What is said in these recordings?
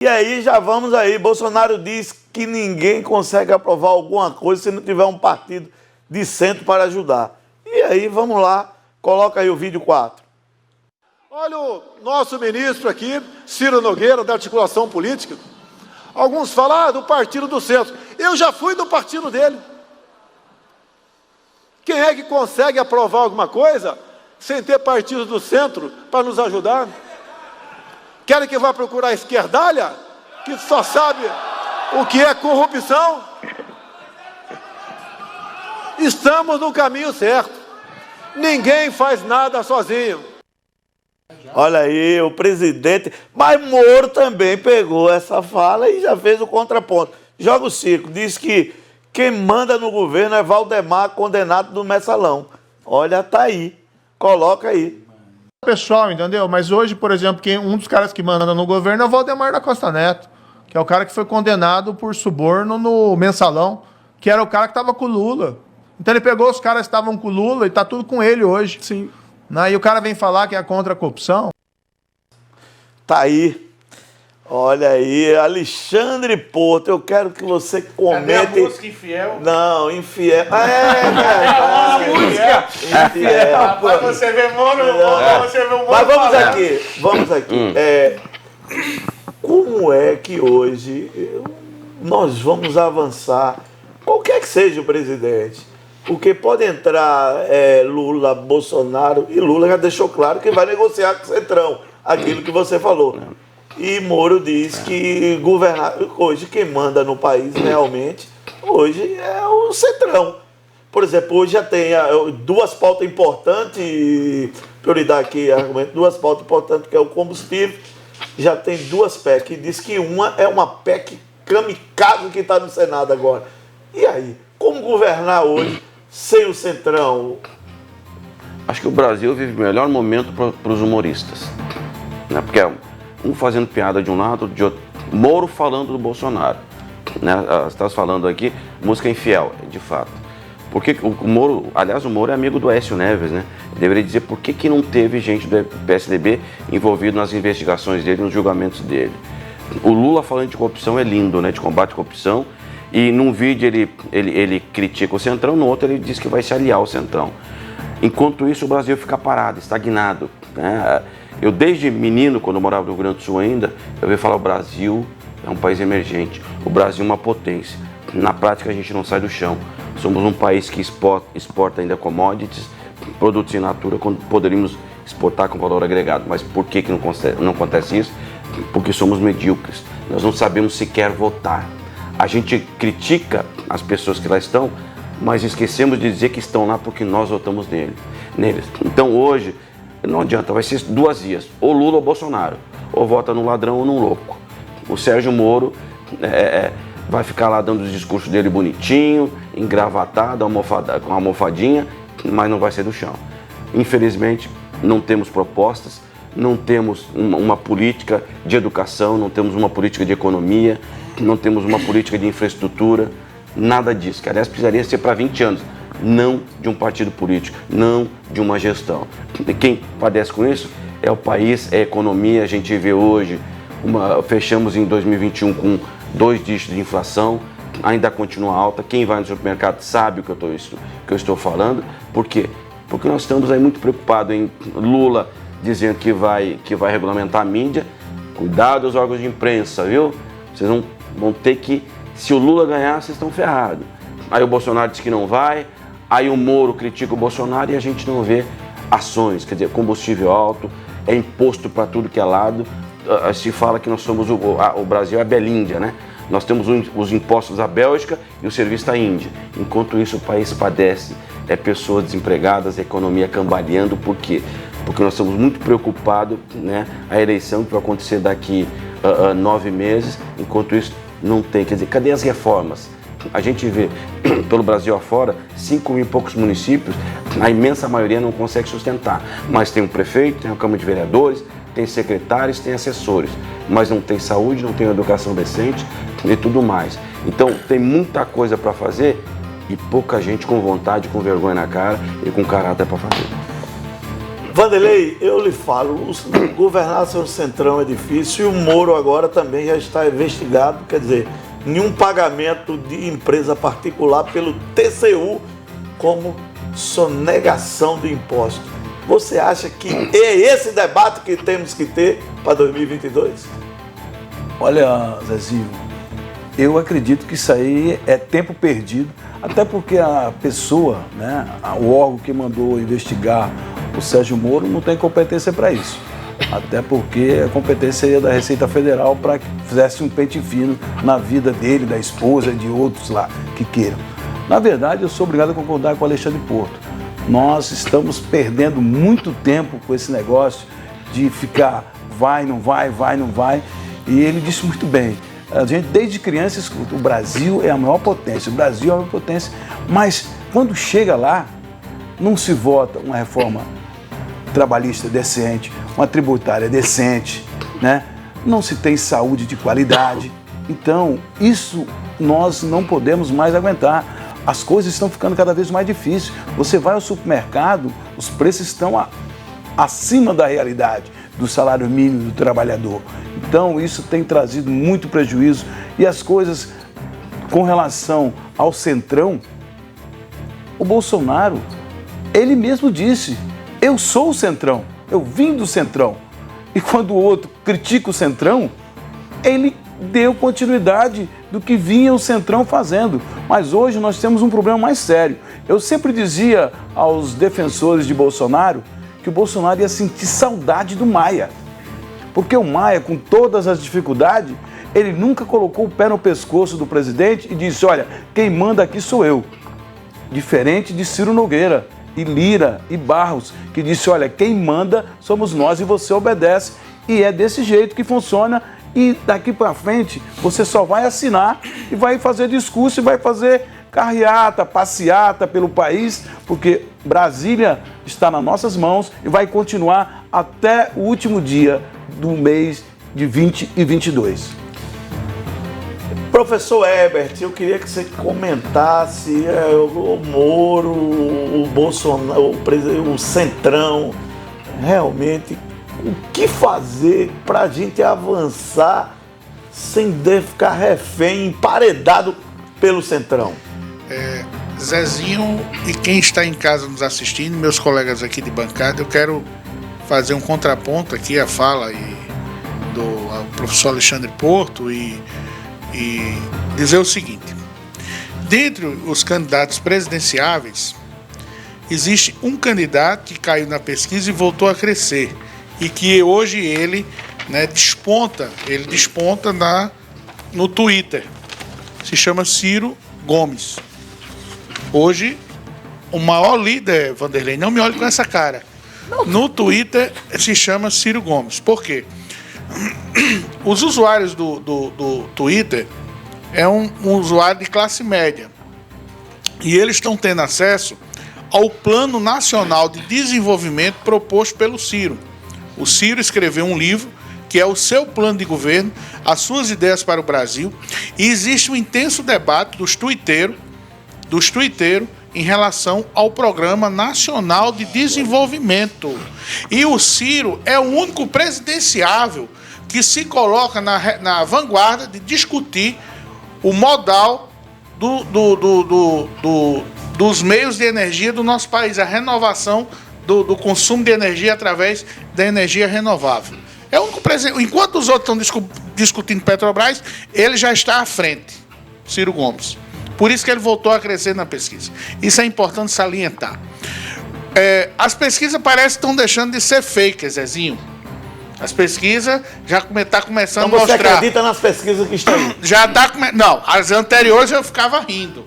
E aí já vamos aí, Bolsonaro diz que ninguém consegue aprovar alguma coisa se não tiver um partido de centro para ajudar. E aí, vamos lá, coloca aí o vídeo 4. Olha o nosso ministro aqui, Ciro Nogueira, da articulação política. Alguns falam do partido do centro. Eu já fui do partido dele. Quem é que consegue aprovar alguma coisa sem ter partido do centro para nos ajudar? Querem que vá procurar a esquerdalha, que só sabe o que é corrupção? Estamos no caminho certo. Ninguém faz nada sozinho. Olha aí, o presidente... Mas Moro também pegou essa fala e já fez o contraponto. Joga o circo, diz que quem manda no governo é Valdemar, condenado do Mensalão. Olha, tá aí. Coloca aí. Pessoal, entendeu? Mas hoje, por exemplo, um dos caras que manda no governo é o Valdemar da Costa Neto, que é o cara que foi condenado por suborno no Mensalão, que era o cara que estava com o Lula. Então ele pegou os caras que estavam com o Lula e tá tudo com ele hoje. Sim. E o cara vem falar que é contra a corrupção. Tá aí. Olha aí, Alexandre Porto, eu quero que você comente... Cadê a música Infiel? Não, Infiel... É verdade. Infiel. Rapaz, você vê Moro, você vê o Moro. Mas vamos aqui. Como é que hoje nós vamos avançar, qualquer que seja o presidente, porque pode entrar Lula, Bolsonaro, e Lula já deixou claro que vai negociar com o Centrão, aquilo que você falou. E Moro diz que governar, hoje quem manda no país realmente, hoje é o Centrão. Por exemplo, hoje já tem duas pautas importantes, prioridade aqui, argumento, duas pautas importantes, que é o combustível, já tem duas PEC, diz que uma é uma PEC kamikaze que está no Senado agora. E aí, como governar hoje sem o Centrão? Acho que o Brasil vive o melhor momento para os humoristas, né? Porque um fazendo piada de um lado, de outro. Moro falando do Bolsonaro, né? Você está falando aqui, música Infiel, de fato. Porque o Moro, aliás, o Moro é amigo do Aécio Neves, né? Deveria dizer por que não teve gente do PSDB envolvido nas investigações dele, nos julgamentos dele. O Lula falando de corrupção é lindo, né? De combate à corrupção. E num vídeo ele critica o Centrão, no outro ele diz que vai se aliar ao Centrão. Enquanto isso, o Brasil fica parado, estagnado, né? Eu, desde menino, quando eu morava no Rio Grande do Sul ainda, eu ouvi falar: o Brasil é um país emergente, o Brasil é uma potência. Na prática, a gente não sai do chão. Somos um país que exporta ainda commodities, produtos in natura, quando poderíamos exportar com valor agregado. Mas por que não acontece isso? Porque somos medíocres. Nós não sabemos sequer votar. A gente critica as pessoas que lá estão, mas esquecemos de dizer que estão lá porque nós votamos neles. Então hoje, não adianta, vai ser duas vias, ou Lula ou Bolsonaro, ou vota num ladrão ou num louco. O Sérgio Moro vai ficar lá dando os discursos dele bonitinho, engravatado, com uma almofadinha, mas não vai ser do chão. Infelizmente, não temos propostas, não temos uma política de educação, não temos uma política de economia, não temos uma política de infraestrutura, nada disso, que aliás precisaria ser para 20 anos. Não de um partido político, não de uma gestão. E quem padece com isso é o país, é a economia. A gente vê hoje, fechamos em 2021 com 2 dígitos de inflação, ainda continua alta. Quem vai no supermercado sabe o que eu estou falando. Por quê? Porque nós estamos aí muito preocupados em Lula dizendo que vai regulamentar a mídia. Cuidado os órgãos de imprensa, viu? Vocês vão ter que, se o Lula ganhar, vocês estão ferrados. Aí o Bolsonaro diz que não vai. Aí o Moro critica o Bolsonaro e a gente não vê ações, quer dizer, combustível alto, é imposto para tudo que é lado. Se fala que nós somos o Brasil é a Belíndia, né? Nós temos os impostos da Bélgica e o serviço da Índia. Enquanto isso, o país padece, pessoas desempregadas, a economia cambaleando. Por quê? Porque nós estamos muito preocupados, né? A eleição que vai acontecer daqui 9 meses, enquanto isso não tem. Quer dizer, cadê as reformas? A gente vê pelo Brasil afora 5 mil e poucos municípios, a imensa maioria não consegue sustentar. Mas tem um prefeito, tem uma Câmara de Vereadores, tem secretários, tem assessores, mas não tem saúde, não tem educação decente e tudo mais. Então tem muita coisa para fazer e pouca gente com vontade, com vergonha na cara e com caráter para fazer. Vanderlei, eu lhe falo, governar seu Centrão é difícil e o Moro agora também já está investigado, quer dizer, nenhum pagamento de empresa particular pelo TCU como sonegação de imposto. Você acha que é esse debate que temos que ter para 2022? Olha, Zezinho, eu acredito que isso aí é tempo perdido, até porque a pessoa, né, o órgão que mandou investigar o Sérgio Moro não tem competência para isso. Até porque a competência seria da Receita Federal para que fizesse um pente fino na vida dele, da esposa e de outros lá que queiram. Na verdade, eu sou obrigado a concordar com o Alexandre Porto. Nós estamos perdendo muito tempo com esse negócio de ficar vai, não vai, vai, não vai. E ele disse muito bem, a gente desde criança escuta, o Brasil é a maior potência, o Brasil é a maior potência, mas quando chega lá, não se vota uma reforma trabalhista decente, uma tributária decente, né? Não se tem saúde de qualidade. Então, isso nós não podemos mais aguentar. As coisas estão ficando cada vez mais difíceis. Você vai ao supermercado, os preços estão acima da realidade, do salário mínimo do trabalhador. Então, isso tem trazido muito prejuízo. E as coisas com relação ao Centrão, o Bolsonaro, ele mesmo disse, eu sou o Centrão, eu vim do Centrão. E quando o outro critica o Centrão, ele deu continuidade do que vinha o Centrão fazendo. Mas hoje nós temos um problema mais sério. Eu sempre dizia aos defensores de Bolsonaro que o Bolsonaro ia sentir saudade do Maia. Porque o Maia, com todas as dificuldades, ele nunca colocou o pé no pescoço do presidente e disse, olha, quem manda aqui sou eu. Diferente de Ciro Nogueira, e Lira e Barros, que disse, olha, quem manda somos nós e você obedece. E é desse jeito que funciona e daqui para frente você só vai assinar e vai fazer discurso e vai fazer carreata, passeata pelo país, porque Brasília está nas nossas mãos e vai continuar até o último dia do mês de 2022. Professor Herbert, eu queria que você comentasse o Moro, o Bolsonaro, o Centrão, realmente, o que fazer para a gente avançar sem ficar refém, emparedado pelo Centrão? Zezinho e quem está em casa nos assistindo, meus colegas aqui de bancada, eu quero fazer um contraponto aqui à fala do professor Alexandre Porto e dizer o seguinte: dentre os candidatos presidenciáveis, existe um candidato que caiu na pesquisa e voltou a crescer, e que hoje ele, né, desponta no Twitter. Se chama Ciro Gomes. Hoje, o maior líder, Vanderlei, não me olhe com essa cara. No Twitter se chama Ciro Gomes. Por quê? Os usuários do Twitter é um usuário de classe média. E eles estão tendo acesso ao Plano Nacional de Desenvolvimento proposto pelo Ciro. O Ciro escreveu um livro que é o seu plano de governo, as suas ideias para o Brasil, e existe um intenso debate dos tuiteiros em relação ao Programa Nacional de Desenvolvimento. E o Ciro é o único presidenciável que se coloca na vanguarda de discutir o modal dos meios de energia do nosso país, a renovação do consumo de energia através da energia renovável. É o único presidente. Enquanto os outros estão discutindo Petrobras, ele já está à frente, Ciro Gomes. Por isso que ele voltou a crescer na pesquisa. Isso é importante salientar. As pesquisas parecem que estão deixando de ser fake, Zezinho. As pesquisas já está começando então a mostrar. Você acredita nas pesquisas que estão aí? Já está Não, as anteriores eu ficava rindo.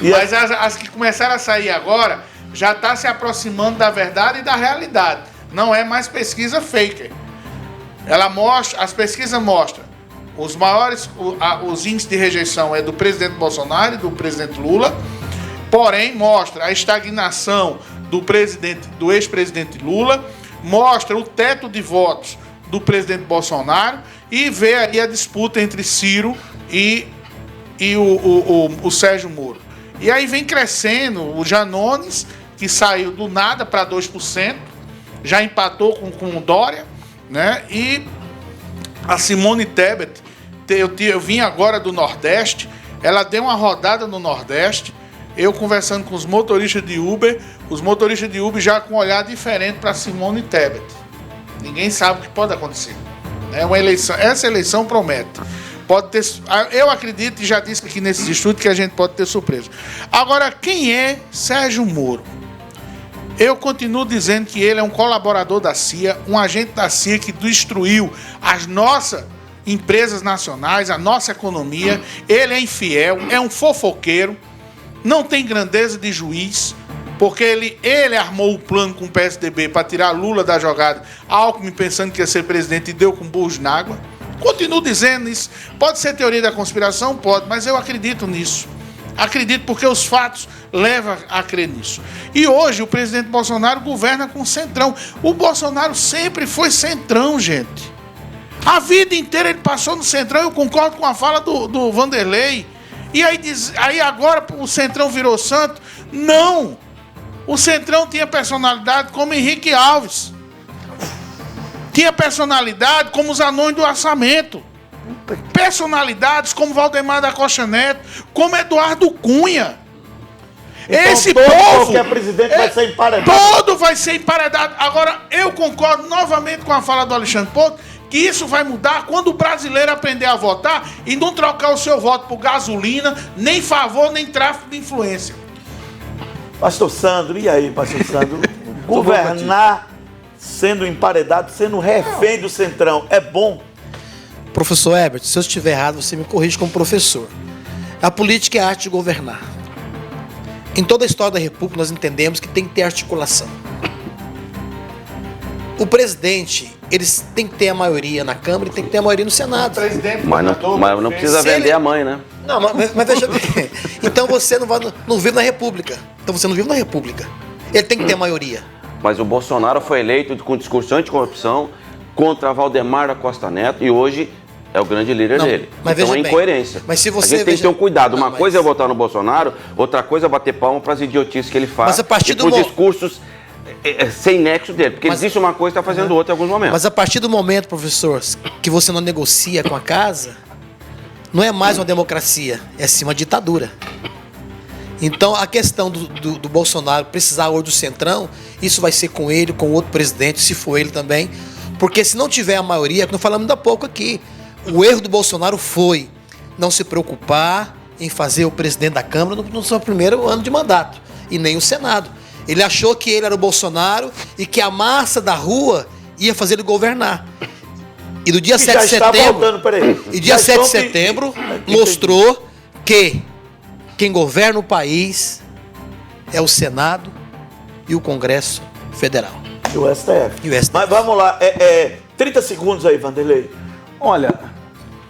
Mas as que começaram a sair agora já está se aproximando da verdade e da realidade. Não é mais pesquisa fake. As pesquisas mostram os maiores, os índices de rejeição é do presidente Bolsonaro e do presidente Lula, porém mostra a estagnação do ex-presidente Lula, mostra o teto de votos do presidente Bolsonaro e vê aí a disputa entre Ciro e o Sérgio Moro. E aí vem crescendo o Janones, que saiu do nada para 2%, já empatou com o Dória, né? E a Simone Tebet, eu vim agora do Nordeste, ela deu uma rodada no Nordeste, eu conversando com os motoristas de Uber já com um olhar diferente para Simone Tebet. Ninguém sabe o que pode acontecer. É uma eleição, essa eleição promete. Pode ter, eu acredito, e já disse aqui nesses estudos, que a gente pode ter surpresa. Agora, quem é Sérgio Moro? Eu continuo dizendo que ele é um colaborador da CIA, um agente da CIA que destruiu as nossas empresas nacionais, a nossa economia. Ele é infiel, é um fofoqueiro, não tem grandeza de juiz, porque ele armou o plano com o PSDB para tirar Lula da jogada, Alckmin pensando que ia ser presidente e deu com burros na água. Continuo dizendo isso. Pode ser teoria da conspiração? Pode, mas eu acredito nisso. Acredito porque os fatos levam a crer nisso. E hoje o presidente Bolsonaro governa com o Centrão. O Bolsonaro sempre foi Centrão, gente. A vida inteira ele passou no Centrão. Eu concordo com a fala do Vanderlei. E aí agora o Centrão virou santo? Não! O Centrão tinha personalidade como Henrique Alves. Tinha personalidade como os anões do orçamento. Personalidades como Valdemar da Costa Neto, como Eduardo Cunha. Então, esse povo... qualquer presidente vai ser emparedado. Todo vai ser emparedado. Agora, eu concordo novamente com a fala do Alexandre Porto, que isso vai mudar quando o brasileiro aprender a votar e não trocar o seu voto por gasolina, nem favor, nem tráfico de influência. Pastor Sandro, e aí, pastor Sandro? Governar sendo emparedado, sendo refém do Centrão, é bom? Professor Herbert, se eu estiver errado, você me corrige como professor. A política é a arte de governar. Em toda a história da República, nós entendemos que tem que ter articulação. O presidente, eles têm que ter a maioria na Câmara e tem que ter a maioria no Senado. Mas não precisa vender a mãe, né? Não, mas veja bem. Então você não vive na República. Ele tem que ter a maioria. Mas o Bolsonaro foi eleito com discurso anticorrupção contra Valdemar da Costa Neto e hoje é o grande líder dele. Mas então é bem, incoerência. Mas se você a gente tem que ter um cuidado. Uma coisa é votar no Bolsonaro, outra coisa é bater palma para as idiotices que ele faz. Mas a partir e para os discursos sem nexo dele. Porque ele disse uma coisa e está fazendo outra em alguns momentos. Mas a partir do momento, professor, que você não negocia com a casa, não é mais uma democracia, é sim uma ditadura. Então, a questão do Bolsonaro precisar hoje do Centrão, isso vai ser com ele, com outro presidente, se for ele também. Porque se não tiver a maioria, que nós falamos ainda há pouco aqui, o erro do Bolsonaro foi não se preocupar em fazer o presidente da Câmara no seu primeiro ano de mandato, e nem o Senado. Ele achou que ele era o Bolsonaro e que a massa da rua ia fazer ele governar. E do dia 7 de setembro, dia 7 de setembro mostrou que quem governa o país é o Senado e o Congresso Federal. E o STF. Mas vamos lá, 30 segundos aí, Vanderlei. Olha,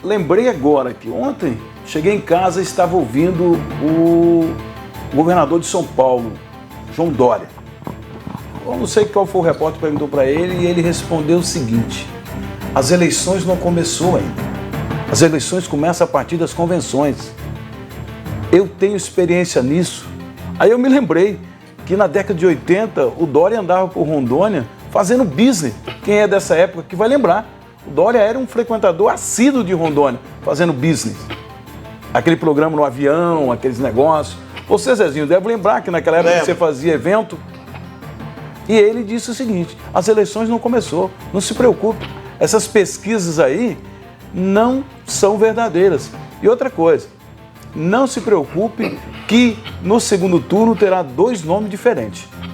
lembrei agora que ontem cheguei em casa e estava ouvindo o governador de São Paulo, João Dória. Eu não sei qual foi o repórter que perguntou para ele e ele respondeu o seguinte: as eleições não começou ainda. As eleições começam a partir das convenções. Eu tenho experiência nisso. Aí eu me lembrei que na década de 80 o Dória andava por Rondônia fazendo business. Quem é dessa época que vai lembrar? O Dória era um frequentador assíduo de Rondônia, fazendo business. Aquele programa no avião, aqueles negócios. Você, Zezinho, deve lembrar que naquela época você fazia evento. E ele disse o seguinte: as eleições não começou, não se preocupe. Essas pesquisas aí não são verdadeiras. E outra coisa, não se preocupe que no segundo turno terá 2 nomes diferentes.